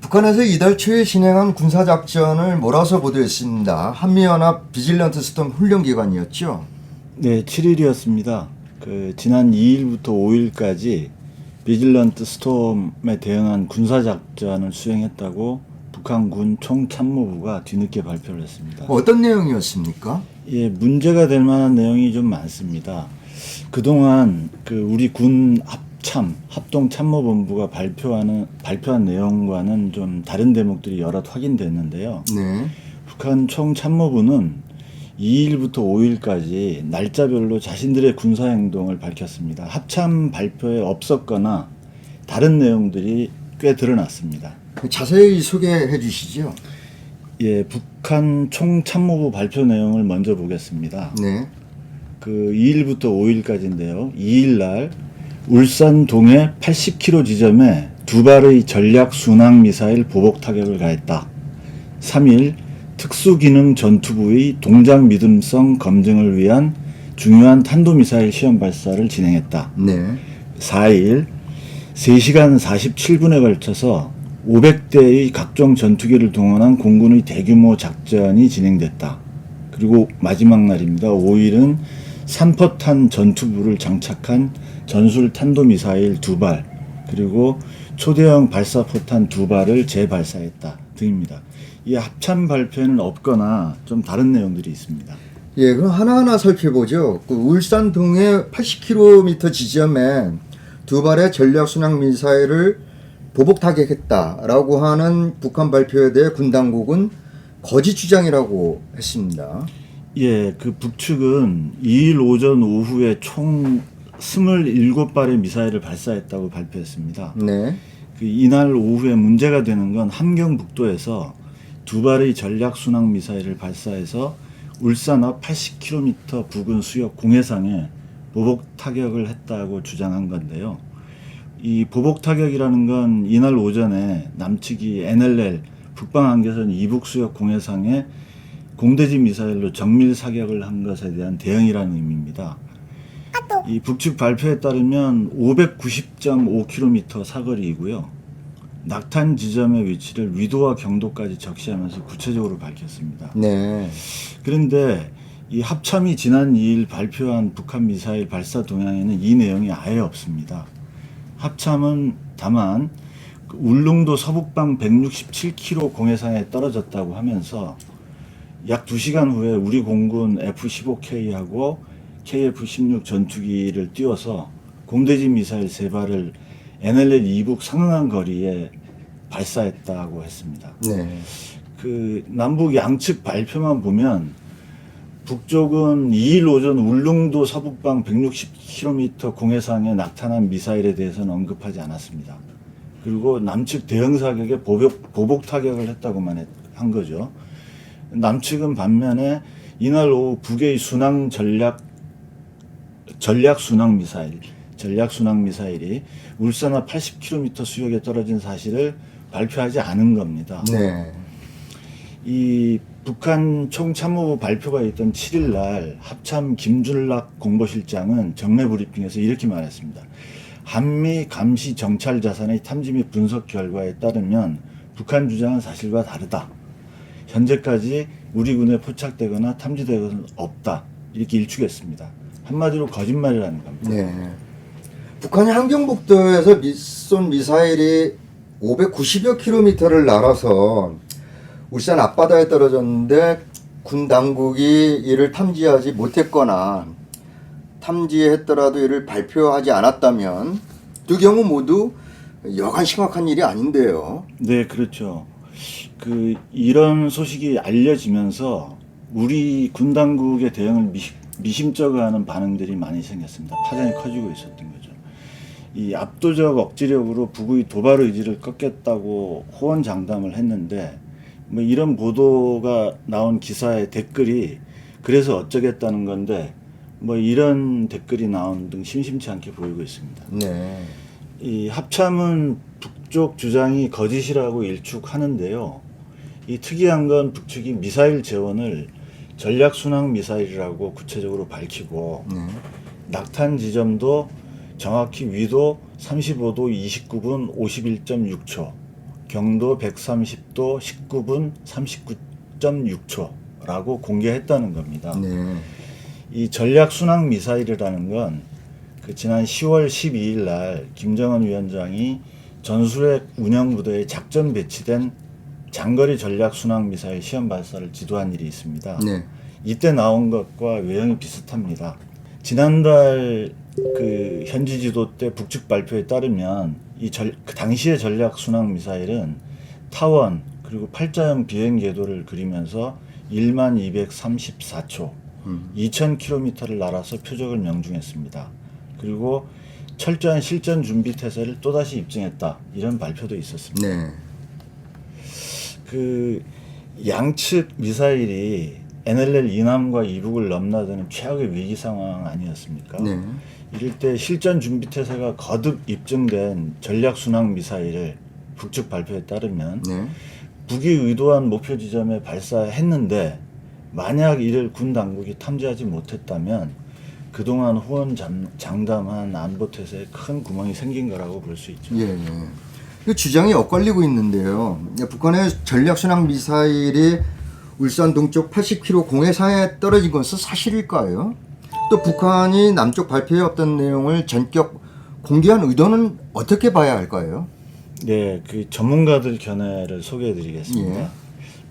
북한에서 이달 초에 진행한 군사작전을 몰아서 보도했습니다. 한미연합 비질런트 스톰 훈련기간이었죠. 네, 7일이었습니다. 지난 2일부터 5일까지 비질런트 스톰에 대응한 군사작전을 수행했다고 북한군 총참모부가 뒤늦게 발표를 했습니다. 어떤 내용이었습니까? 예, 문제가 될 만한 내용이 좀 많습니다. 그동안 우리 군 합동참모본부가 발표한 내용과는 좀 다른 대목들이 여럿 확인됐는데요. 네. 북한 총참모부는 2일부터 5일까지 날짜별로 자신들의 군사행동을 밝혔습니다. 합참 발표에 없었거나 다른 내용들이 꽤 드러났습니다. 자세히 소개해 주시죠. 예, 북한 총참모부 발표 내용을 먼저 보겠습니다. 네. 2일부터 5일까지인데요. 2일날 울산 동해 80km 지점에 두 발의 전략 순항 미사일 보복 타격을 가했다. 3일 특수기능 전투부의 동작 믿음성 검증을 위한 중요한 탄도미사일 시험 발사를 진행했다. 네. 4일 3시간 47분에 걸쳐서 500대의 각종 전투기를 동원한 공군의 대규모 작전이 진행됐다. 그리고 마지막 날입니다. 5일은 3포탄 전투부를 장착한 전술 탄도미사일 2발, 그리고 초대형 발사포탄 2발을 재발사했다 등입니다. 이 합참 발표에는 없거나 좀 다른 내용들이 있습니다. 예, 그럼 하나하나 살펴보죠. 울산 동해 80km 지점에 두 발의 전략 순항 미사일을 보복 타격했다라고 하는 북한 발표에 대해 군 당국은 거짓 주장이라고 했습니다. 예, 북측은 2일 오전 오후에 총 27발의 미사일을 발사했다고 발표했습니다. 네. 이날 오후에 문제가 되는 건 함경북도에서 두 발의 전략 순항 미사일을 발사해서 울산 앞 80km 부근 수역 공해상에 보복 타격을 했다고 주장한 건데요. 이 보복 타격이라는 건 이날 오전에 남측이 NLL 북방한계선 이북 수역 공해상에 공대지 미사일로 정밀 사격을 한 것에 대한 대응이라는 의미입니다. 이 북측 발표에 따르면 590.5km 사거리이고요. 낙탄 지점의 위치를 위도와 경도까지 적시하면서 구체적으로 밝혔습니다. 네. 그런데 이 합참이 지난 2일 발표한 북한 미사일 발사 동향에는 이 내용이 아예 없습니다. 합참은 다만 울릉도 서북방 167km 공해상에 떨어졌다고 하면서 약 2시간 후에 우리 공군 F-15K하고 KF-16 전투기를 띄워서 공대지 미사일 3발을 NLL 이북 상응한 거리에 발사했다고 했습니다. 네. 남북 양측 발표만 보면 북쪽은 2일 오전 울릉도 서북방 160km 공해상에 낙탄한 미사일에 대해서는 언급하지 않았습니다. 그리고 남측 대응 사격에 보복 타격을 했다고만 한 거죠. 남측은 반면에 이날 오후 북의 순항 전략 순항 미사일이 울산 앞 80km 수역에 떨어진 사실을 발표하지 않은 겁니다. 네. 이 북한 총참모부 발표가 있던 7일 날 합참 김준락 공보실장은 정례 브리핑에서 이렇게 말했습니다. 한미 감시 정찰 자산의 탐지 및 분석 결과에 따르면 북한 주장은 사실과 다르다. 현재까지 우리 군에 포착되거나 탐지되거나 없다. 이렇게 일축했습니다. 한마디로 거짓말이라는 겁니다. 네. 북한이 함경북도에서 쏜 미사일이 590여 킬로미터를 날아서 울산 앞바다에 떨어졌는데 군 당국이 이를 탐지하지 못했거나 탐지했더라도 이를 발표하지 않았다면 두 경우 모두 여간 심각한 일이 아닌데요. 네, 그렇죠. 이런 소식이 알려지면서 우리 군 당국의 대응을 미심쩍어하는 반응들이 많이 생겼습니다. 파장이 커지고 있었던 거죠. 이 압도적 억지력으로 북의 도발 의지를 꺾겠다고 호언장담을 했는데 이런 보도가 나온 기사의 댓글이 그래서 어쩌겠다는 건데 이런 댓글이 나온 등 심심치 않게 보이고 있습니다. 네. 이 합참은 북쪽 주장이 거짓이라고 일축하는데요. 이 특이한 건 북측이 미사일 재원을 전략 순항 미사일이라고 구체적으로 밝히고 낙탄 지점도 정확히 위도 35도 29분 51.6초 경도 130도 19분 39.6초라고 공개했다는 겁니다. 네. 이 전략 순항 미사일이라는 건 그 지난 10월 12일 날 김정은 위원장이 전술핵 운영 부대에 작전 배치된 장거리 전략 순항 미사일 시험 발사를 지도한 일이 있습니다. 네. 이때 나온 것과 외형이 비슷합니다. 지난달 그 현지 지도 때 북측 발표에 따르면 그 당시의 전략 순항 미사일은 타원 그리고 팔자형 비행 궤도를 그리면서 1234초 2000km를 날아서 표적을 명중했습니다. 그리고 철저한 실전 준비 태세를 또다시 입증했다. 이런 발표도 있었습니다. 네. 그 양측 미사일이 NLL 이남과 이북을 넘나드는 최악의 위기 상황 아니었습니까? 네. 이럴 때 실전 준비 태세가 거듭 입증된 전략 순항 미사일을 북측 발표에 따르면 네. 북이 의도한 목표 지점에 발사했는데 만약 이를 군 당국이 탐지하지 못했다면 그동안 호언장담한 안보 태세에 큰 구멍이 생긴 거라고 볼 수 있죠. 예. 그 주장이 엇갈리고 있는데요. 북한의 전략 순항 미사일이 울산 동쪽 80km 공해상에 떨어진 것은 사실일까요? 또 북한이 남쪽 발표에 없던 내용을 전격 공개한 의도는 어떻게 봐야 할까요? 네, 그 전문가들 견해를 소개해드리겠습니다. 예.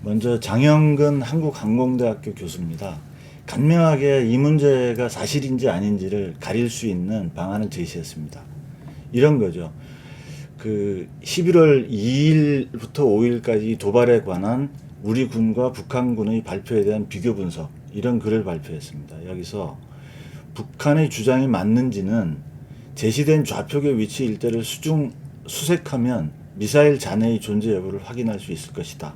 먼저 장영근 한국항공대학교 교수입니다. 간명하게 이 문제가 사실인지 아닌지를 가릴 수 있는 방안을 제시했습니다. 이런 거죠. 그 11월 2일부터 5일까지 도발에 관한 우리 군과 북한군의 발표에 대한 비교 분석, 이런 글을 발표했습니다. 여기서 북한의 주장이 맞는지는 제시된 좌표계 위치 일대를 수색하면 미사일 잔해의 존재 여부를 확인할 수 있을 것이다.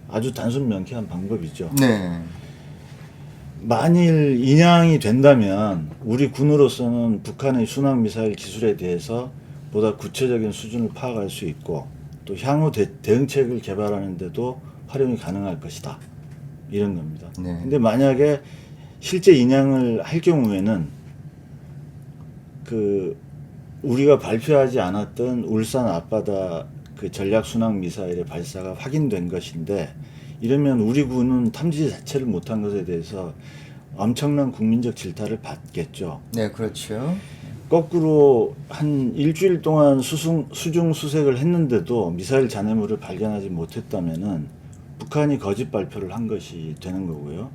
아주 단순 명쾌한 방법이죠. 네. 만일 인양이 된다면 우리 군으로서는 북한의 순항 미사일 기술에 대해서 보다 구체적인 수준을 파악할 수 있고 또 향후 대응책을 개발하는 데도 활용이 가능할 것이다. 이런 겁니다. 네. 근데 만약에 실제 인양을 할 경우에는 그 우리가 발표하지 않았던 울산 앞바다 그 전략 순항 미사일의 발사가 확인된 것인데 이러면 우리 군은 탐지 자체를 못한 것에 대해서 엄청난 국민적 질타를 받겠죠. 네, 그렇죠. 거꾸로 한 일주일 동안 수중 수색을 했는데도 미사일 잔해물을 발견하지 못했다면은 북한이 거짓 발표를 한 것이 되는 거고요.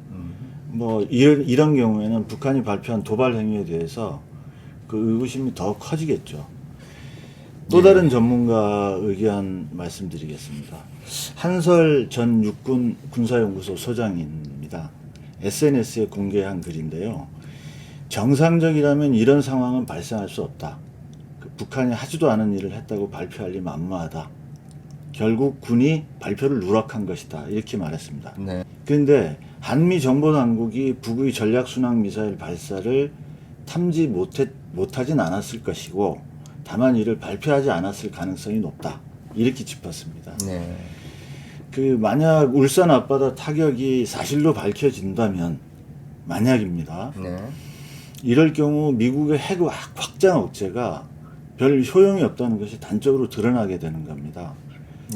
뭐 이런 경우에는 북한이 발표한 도발 행위에 대해서 그 의구심이 더 커지겠죠. 또 다른 전문가 의견 말씀드리겠습니다. 한설 전 육군 군사연구소 소장입니다. SNS에 공개한 글인데요. 정상적이라면 이런 상황은 발생할 수 없다. 북한이 하지도 않은 일을 했다고 발표할 리 만무하다. 결국 군이 발표를 누락한 것이다. 이렇게 말했습니다. 네. 그런데 한미 정보당국이 북의 전략순항 미사일 발사를 탐지 못하진 않았을 것이고 다만 이를 발표하지 않았을 가능성이 높다. 이렇게 짚었습니다. 네. 그 만약 울산 앞바다 타격이 사실로 밝혀진다면 만약입니다. 네. 이럴 경우 미국의 핵 확장 억제가 별 효용이 없다는 것이 단적으로 드러나게 되는 겁니다.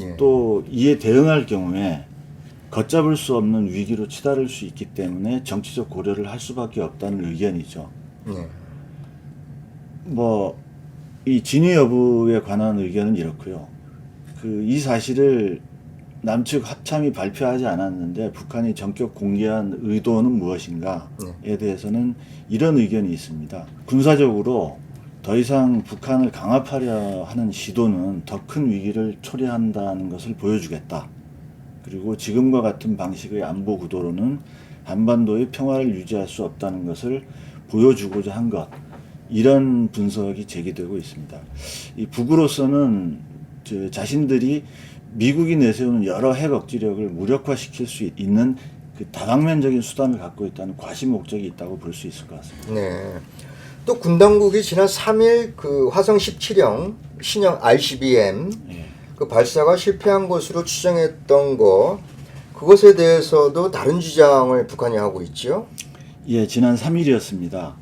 예. 또 이에 대응할 경우에 걷잡을 수 없는 위기로 치달을 수 있기 때문에 정치적 고려를 할 수밖에 없다는 의견이죠. 네. 뭐 이 진위 여부에 관한 의견은 이렇고요. 이 사실을 남측 합참이 발표하지 않았는데 북한이 전격 공개한 의도는 무엇인가에 대해서는 이런 의견이 있습니다. 군사적으로 더 이상 북한을 강압하려 하는 시도는 더 큰 위기를 초래한다는 것을 보여주겠다. 그리고 지금과 같은 방식의 안보 구도로는 한반도의 평화를 유지할 수 없다는 것을 보여주고자 한 것. 이런 분석이 제기되고 있습니다. 이 북으로서는 자신들이 미국이 내세우는 여러 핵 억지력을 무력화시킬 수 있는 그 다방면적인 수단을 갖고 있다는 과시 목적이 있다고 볼 수 있을 것 같습니다. 네. 또 군 당국이 지난 3일 그 화성 17형 신형 ICBM 예. 그 발사가 실패한 것으로 추정했던 거 그것에 대해서도 다른 주장을 북한이 하고 있죠. 예, 지난 3일이었습니다.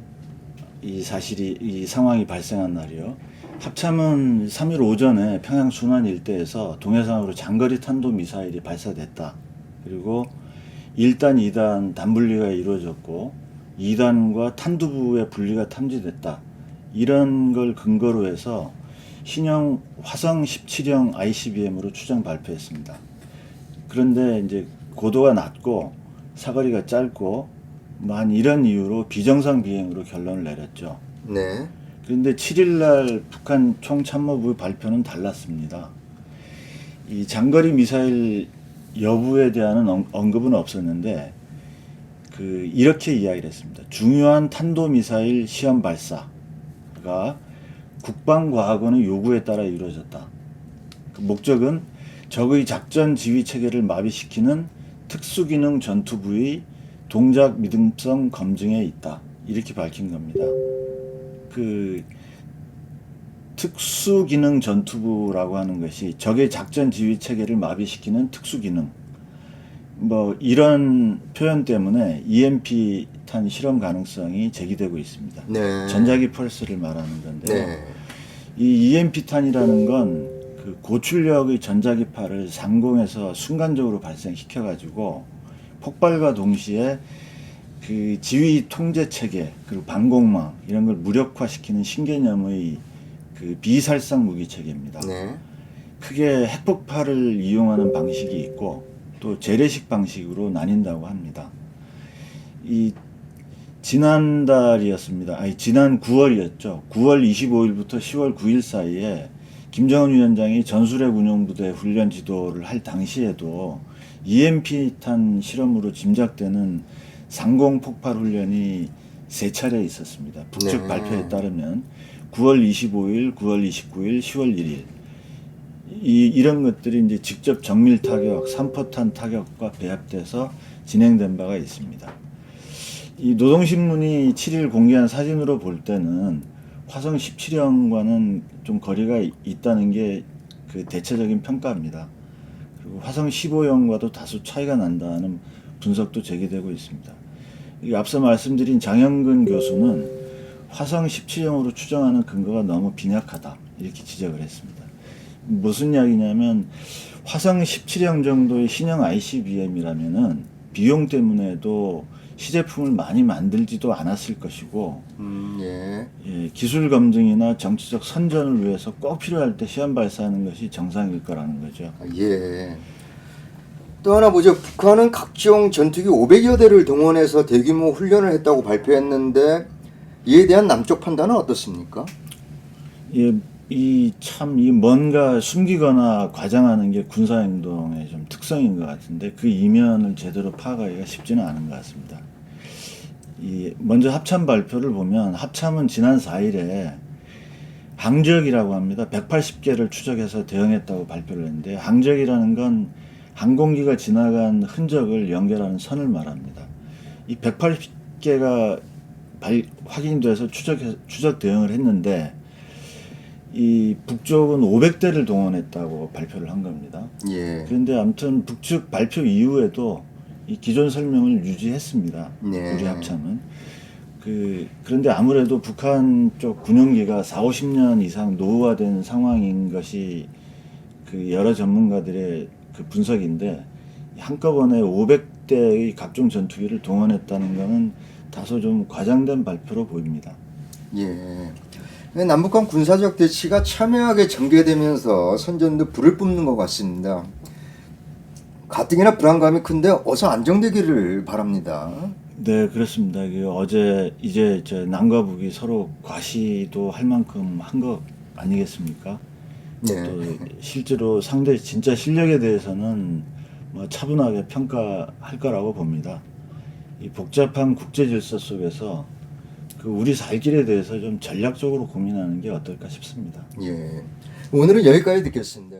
이 상황이 발생한 날이요. 합참은 3일 오전에 평양 순안 일대에서 동해상으로 장거리 탄도 미사일이 발사됐다. 그리고 1단, 2단 단분리가 이루어졌고 2단과 탄두부의 분리가 탐지됐다. 이런 걸 근거로 해서 신형 화성 17형 ICBM으로 추정 발표했습니다. 그런데 이제 고도가 낮고 사거리가 짧고 한 이런 이유로 비정상 비행으로 결론을 내렸죠. 네. 그런데 7일날 북한 총참모부 발표는 달랐습니다. 이 장거리 미사일 여부에 대한 언급은 없었는데 이렇게 이야기를 했습니다. 중요한 탄도미사일 시험 발사가 국방과학원의 요구에 따라 이루어졌다. 그 목적은 적의 작전 지휘 체계를 마비시키는 특수기능 전투부의 동작 믿음성 검증에 있다. 이렇게 밝힌 겁니다. 특수기능 전투부라고 하는 것이 적의 작전 지휘 체계를 마비시키는 특수기능. 이런 표현 때문에 EMP 탄 실험 가능성이 제기되고 있습니다. 네. 전자기 펄스를 말하는 건데요. 네. 이 EMP 탄이라는 건 고출력의 전자기파를 상공에서 순간적으로 발생시켜 가지고 폭발과 동시에 지휘 통제 체계 그리고 방공망 이런 걸 무력화시키는 신개념의 비살상 무기 체계입니다. 네. 크게 핵폭발을 이용하는 방식이 있고 또 재래식 방식으로 나뉜다고 합니다. 지난달이었습니다. 지난 9월이었죠. 9월 25일부터 10월 9일 사이에 김정은 위원장이 전술핵 운용부대 훈련 지도를 할 당시에도 EMP 탄 실험으로 짐작되는 상공 폭발 훈련이 3차례 있었습니다. 북측 네. 발표에 따르면 9월 25일, 9월 29일, 10월 1일 이런 것들이 이제 직접 정밀 타격, 산포탄 타격과 배합돼서 진행된 바가 있습니다. 이 노동신문이 7일 공개한 사진으로 볼 때는 화성 17형과는 좀 거리가 있다는 게 대체적인 평가입니다. 그리고 화성 15형과도 다소 차이가 난다는 분석도 제기되고 있습니다. 앞서 말씀드린 장영근 교수는 화성 17형으로 추정하는 근거가 너무 빈약하다 이렇게 지적을 했습니다. 무슨 이야기냐면 화성 17형 정도의 신형 ICBM이라면은 비용 때문에도 시제품을 많이 만들지도 않았을 것이고 예. 기술 검증이나 정치적 선전을 위해서 꼭 필요할 때 시험 발사하는 것이 정상일 거라는 거죠. 예. 또 하나 보죠. 북한은 각종 전투기 500여 대를 동원해서 대규모 훈련을 했다고 발표했는데 이에 대한 남쪽 판단은 어떻습니까? 이 뭔가 숨기거나 과장하는 게 군사행동의 좀 특성인 것 같은데 그 이면을 제대로 파악하기가 쉽지는 않은 것 같습니다. 먼저 합참 발표를 보면 합참은 지난 4일에 항적이라고 합니다. 180개를 추적해서 대응했다고 발표를 했는데 항적이라는 건 항공기가 지나간 흔적을 연결하는 선을 말합니다. 이 180개가 확인돼서 추적 대응을 했는데 이 북쪽은 500대를 동원했다고 발표를 한 겁니다. 예. 그런데 아무튼 북측 발표 이후에도 이 기존 설명을 유지했습니다. 네. 우리 합참은. 그런데 아무래도 북한 쪽 군용기가 40-50년 이상 노후화된 상황인 것이 여러 전문가들의 분석인데 한꺼번에 500대의 각종 전투기를 동원했다는 것은 다소 좀 과장된 발표로 보입니다. 예. 남북한 군사적 대치가 첨예하게 전개되면서 선전도 불을 뿜는 것 같습니다. 가뜩이나 불안감이 큰데 어서 안정되기를 바랍니다. 네, 그렇습니다. 이제 남과 북이 서로 과시도 할 만큼 한 것 아니겠습니까? 네. 또 실제로 상대 진짜 실력에 대해서는 차분하게 평가할 거라고 봅니다. 이 복잡한 국제 질서 속에서 우리 살 길에 대해서 좀 전략적으로 고민하는 게 어떨까 싶습니다. 예. 오늘은 여기까지 듣겠습니다.